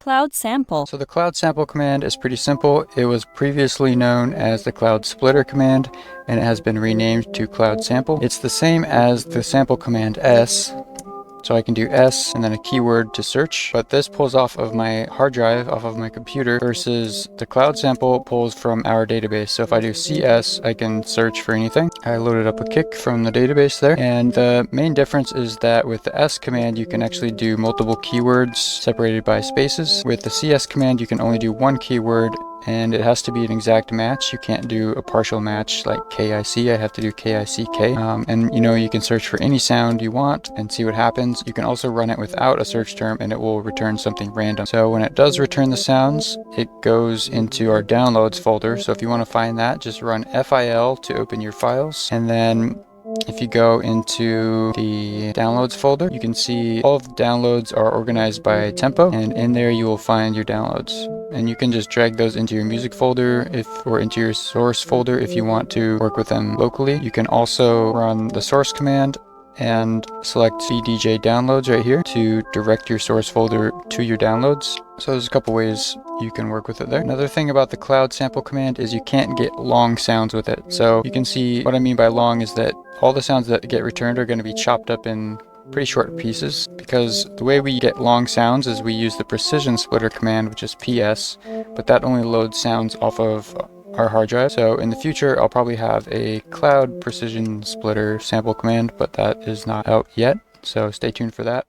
CloudSample. So the CloudSample command is pretty simple. It was previously known as the CloudSplitter command, and it has been renamed to CloudSample. It's the same as the sample command S. So I can do S and then a keyword to search, but this pulls off of my hard drive, off of my computer, versus the CloudSample pulls from our database. So if I do CS, I can search for anything. I loaded up a kick from the database there, and the main difference is that with the S command, you can actually do multiple keywords separated by spaces. With the CS command, you can only do one keyword, and it has to be an exact match. You can't do a partial match like KIC. I have to do KICK. And you can search for any sound you want and see what happens. You can also run it without a search term and it will return something random. So when it does return the sounds, it goes into our downloads folder. So if you want to find that, just run FIL to open your files, and then if you go into the downloads folder, you can see all of the downloads are organized by tempo, and in there you will find your downloads. And you can just drag those into your music folder or into your source folder if you want to work with them locally. You can also run the source command and select bdj downloads right here to direct your source folder to your downloads. So there's a couple ways you can work with it there. Another thing about the CloudSample command is you can't get long sounds with it. So you can see what I mean by long is that all the sounds that get returned are going to be chopped up in pretty short pieces, because the way we get long sounds is we use the precision splitter command, which is PS, but that only loads sounds off of our hard drive. So in the future, I'll probably have a cloud precision splitter sample command, but that is not out yet. So stay tuned for that.